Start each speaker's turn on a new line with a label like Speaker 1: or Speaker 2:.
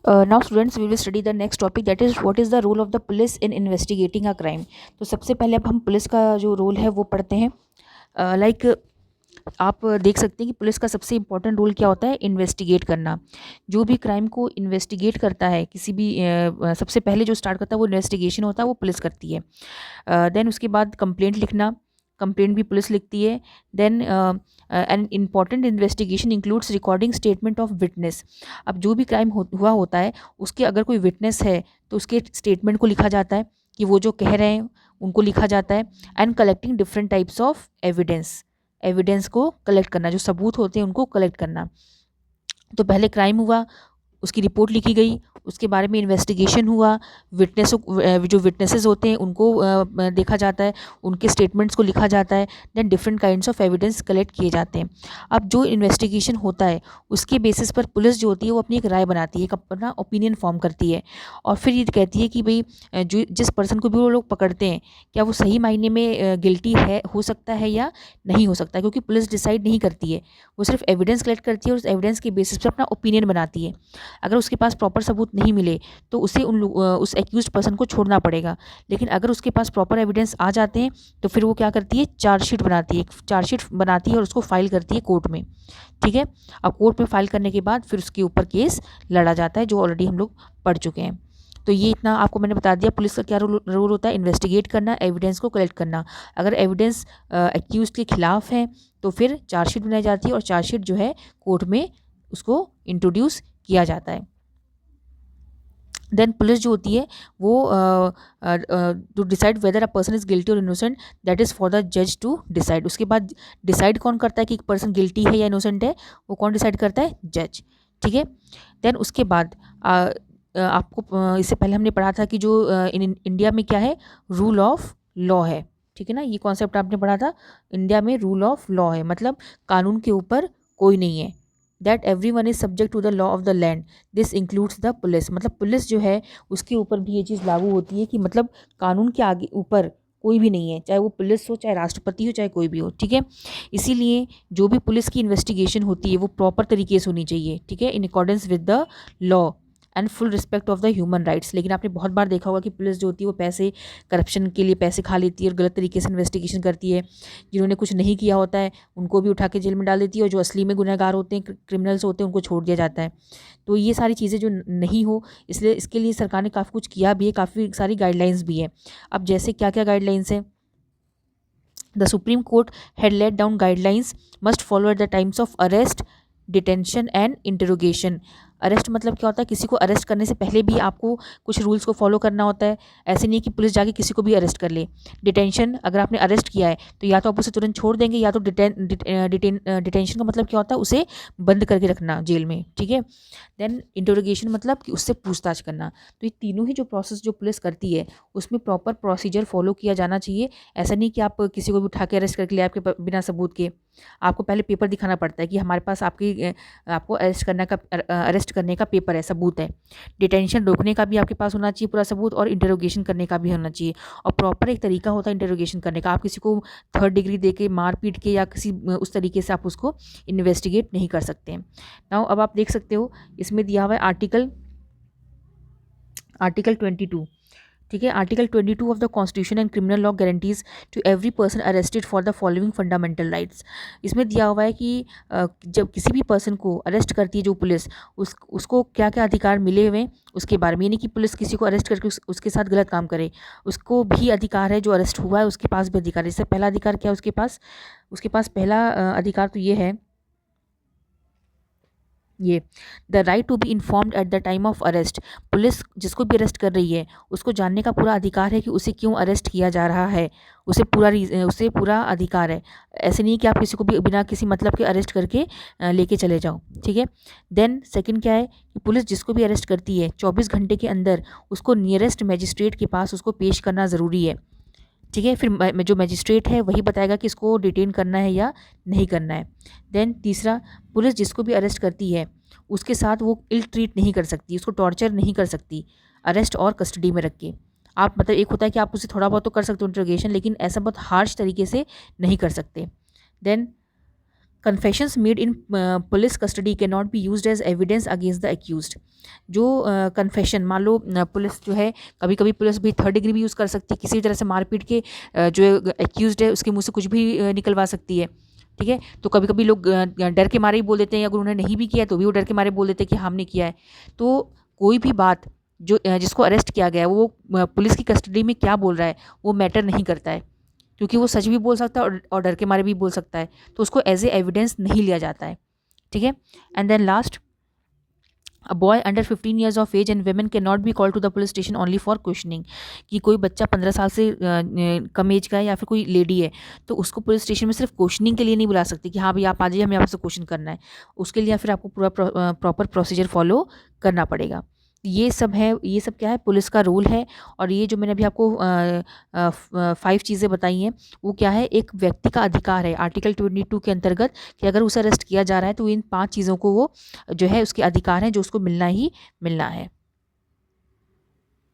Speaker 1: Now students we will study the next topic, that is what is the role of the police in investigating a crime। तो सबसे पहले अब हम police का जो role है वो पढ़ते हैं। लाइक आप देख सकते हैं कि पुलिस का सबसे इम्पोर्टेंट रोल क्या होता है, इन्वेस्टिगेट करना। जो भी क्राइम को इन्वेस्टिगेट करता है, किसी भी सबसे पहले जो स्टार्ट करता है वो इन्वेस्टिगेशन होता है, वो पुलिस करती है। देन उसके बाद कंप्लेंट लिखना, कंप्लेंट भी पुलिस लिखती है। Then an important investigation includes recording statement of witness. अब जो भी क्राइम हुआ होता है उसके अगर कोई विटनेस है तो उसके स्टेटमेंट को लिखा जाता है कि वो जो कह रहे हैं उनको लिखा जाता है। And collecting different types of evidence, evidence को कलेक्ट करना, जो सबूत होते हैं उनको कलेक्ट करना। तो पहले क्राइम हुआ, उसकी रिपोर्ट लिखी गई, उसके बारे में इन्वेस्टिगेशन हुआ, जो विटनेसेस होते हैं उनको देखा जाता है, उनके स्टेटमेंट्स को लिखा जाता है। Then different kinds of evidence collect किए जाते हैं। अब जो इन्वेस्टिगेशन होता है उसके बेसिस पर पुलिस जो होती है वो अपनी एक राय बनाती है, एक अपना ओपिनियन फॉर्म करती है, और फिर ये कहती है कि भाई जो जिस पर्सन को भी वो लोग पकड़ते हैं क्या वो सही मायने में गिल्टी है, हो सकता है या नहीं हो सकता, क्योंकि पुलिस डिसाइड नहीं करती है, वो सिर्फ एविडेंस कलेक्ट करती है और उस एविडेंस के बेसिस पर अपना ओपिनियन बनाती है। अगर उसके पास प्रॉपर सबूत नहीं मिले तो उसे उस एक्यूज्ड पर्सन को छोड़ना पड़ेगा। लेकिन अगर उसके पास प्रॉपर एविडेंस आ जाते हैं तो फिर वो क्या करती है, चार्जशीट बनाती है, एक चार्जशीट बनाती है और उसको फाइल करती है कोर्ट में। ठीक है, अब कोर्ट में फाइल करने के बाद फिर उसके ऊपर केस लड़ा जाता है, जो ऑलरेडी हम लोग पढ़ चुके हैं। तो ये इतना आपको मैंने बता दिया, पुलिस का क्या रोल होता है, इन्वेस्टिगेट करना, एविडेंस को कलेक्ट करना। अगर एविडेंस एक्यूज के खिलाफ है तो फिर चार्जशीट बनाई जाती है और चार्जशीट जो है कोर्ट में उसको इंट्रोड्यूस किया जाता है। देन पुलिस जो होती है वो to decide whether a person is guilty और innocent, that is for the जज टू डिसाइड। उसके बाद डिसाइड कौन करता है कि एक पर्सन गिल्टी है या इनोसेंट है, वो कौन डिसाइड करता है, जज। ठीक है, देन उसके बाद आपको इससे पहले हमने पढ़ा था कि जो इंडिया में क्या है, रूल ऑफ लॉ है। ठीक है ना, ये कॉन्सेप्ट आपने पढ़ा था, इंडिया में रूल ऑफ लॉ है, मतलब कानून के ऊपर कोई नहीं है। That everyone is subject to the law of the land, this includes the police. मतलब पुलिस जो है उसके ऊपर भी ये चीज़ लागू होती है कि मतलब कानून के आगे ऊपर कोई भी नहीं है, चाहे वो पुलिस हो, चाहे राष्ट्रपति हो, चाहे कोई भी हो। ठीक है, इसीलिए जो भी पुलिस की इन्वेस्टिगेशन होती है वो प्रॉपर तरीके से होनी चाहिए। ठीक है, in accordance with the law and full respect of the human rights. लेकिन आपने बहुत बार देखा होगा कि पुलिस जो होती है वो पैसे, करप्शन के लिए पैसे खा लेती है और गलत तरीके से इन्वेस्टिगेशन करती है। जिन्होंने कुछ नहीं किया होता है उनको भी उठा के जेल में डाल देती है, और जो असली में गुनहगार होते हैं, क्रिमिनल्स होते हैं, उनको छोड़ दिया जाता है। तो ये सारी चीज़ें जो नहीं हो, इसलिए इसके लिए सरकार ने काफ़ी कुछ किया भी है, काफ़ी सारी गाइडलाइंस भी है। अब जैसे क्या क्या गाइडलाइंस है, the supreme court had laid down guidelines must follow at the times of arrest, detention and interrogation. Arrest मतलब क्या होता है, किसी को अरेस्ट करने से पहले भी आपको कुछ रूल्स को फॉलो करना होता है। ऐसे नहीं कि पुलिस जाके किसी को भी अरेस्ट कर ले। डिटेंशन, अगर आपने अरेस्ट किया है तो या तो आप उसे तुरंत छोड़ देंगे, या तो डिटेंशन का मतलब क्या होता है, उसे बंद करके रखना जेल में। ठीक है, देन इंटरोगेशन मतलब कि उससे पूछताछ करना। तो ये तीनों ही जो प्रोसेस जो पुलिस करती है उसमें प्रॉपर प्रोसीजर फॉलो किया जाना चाहिए। ऐसा नहीं कि आप किसी को भी उठा के अरेस्ट करके ले, आपके बिना सबूत के। आपको पहले पेपर दिखाना पड़ता है कि हमारे पास आपको अरेस्ट करने का पेपर है, सबूत है। डिटेंशन रोकने का भी आपके पास होना चाहिए पूरा सबूत, और इंटरोगेशन करने का भी होना चाहिए। और प्रॉपर एक तरीका होता है इंटरोगेशन करने का। आप किसी को थर्ड डिग्री दे के, मार पीट के, या किसी उस तरीके से आप उसको इन्वेस्टिगेट नहीं कर सकते हैं। नाउ अब आप देख सकते हो इसमें दिया हुआ है आर्टिकल 22। ठीक है, article 22 of the constitution and criminal law guarantees to every person arrested for the following fundamental rights. इसमें दिया हुआ है कि जब किसी भी पर्सन को अरेस्ट करती है जो पुलिस, उसको क्या क्या अधिकार मिले हुए हैं उसके बारे में। यानी कि पुलिस किसी को अरेस्ट करके उसके साथ गलत काम करे, उसको भी अधिकार है, जो अरेस्ट हुआ है उसके पास भी अधिकार है। जैसे पहला अधिकार क्या है उसके पास पहला अधिकार तो ये है, ये the right to be informed at the time of arrest. Police जिसको भी अरेस्ट कर रही है उसको जानने का पूरा अधिकार है कि उसे क्यों अरेस्ट किया जा रहा है, उसे पूरा अधिकार है। ऐसे नहीं कि आप किसी को भी बिना किसी मतलब के अरेस्ट करके लेके चले जाओ। ठीक है, देन सेकंड क्या है कि पुलिस जिसको भी अरेस्ट करती है 24 घंटे के अंदर उसको नियरेस्ट मजिस्ट्रेट के पास उसको पेश करना ज़रूरी है। ठीक है, फिर जो मजिस्ट्रेट है वही बताएगा कि इसको डिटेन करना है या नहीं करना है। देन तीसरा, पुलिस जिसको भी अरेस्ट करती है उसके साथ वो इल ट्रीट नहीं कर सकती, उसको टॉर्चर नहीं कर सकती अरेस्ट और कस्टडी में रख के। आप मतलब एक होता है कि आप उसे थोड़ा बहुत तो कर सकते हो इंट्रोगेशन, लेकिन ऐसा बहुत हार्श तरीके से नहीं कर सकते। Then confessions made in police custody cannot be used as evidence against the accused. जो कन्फेशन, मान लो पुलिस जो है, कभी कभी पुलिस भी थर्ड डिग्री भी यूज़ कर सकती है, किसी भी तरह से मारपीट के जो एक्यूज्ड है उसके मुंह से कुछ भी निकलवा सकती है। ठीक है, तो कभी कभी लोग डर के मारे ही बोल देते हैं, अगर उन्होंने नहीं भी किया तो भी वो डर के मारे बोल देते हैं कि हमने किया है। तो कोई भी बात जो जिसको अरेस्ट किया गया है वो पुलिस की कस्टडी में क्या बोल रहा है वो मैटर नहीं करता है, क्योंकि वो सच भी बोल सकता है और डर के मारे भी बोल सकता है, तो उसको एज ए एविडेंस नहीं लिया जाता है। ठीक है, and then last, a boy under 15 years of age and women cannot be called to the police station only for questioning. कि कोई बच्चा 15 साल से कम एज का है या फिर कोई लेडी है, तो उसको पुलिस स्टेशन में सिर्फ क्वेश्चनिंग के लिए नहीं बुला सकती कि हाँ भाई आप आ जाइए, हमें आपसे क्वेश्चन करना है। उसके लिए फिर आपको पूरा प्रॉपर प्रोसीजर फॉलो करना पड़ेगा। ये सब है, ये सब क्या है, पुलिस का रोल है। और ये जो मैंने अभी आपको 5 चीज़ें बताई हैं वो क्या है, एक व्यक्ति का अधिकार है आर्टिकल 22 के अंतर्गत कि अगर उसे अरेस्ट किया जा रहा है तो इन 5 चीज़ों को वो जो है उसके अधिकार हैं जो उसको मिलना ही मिलना है।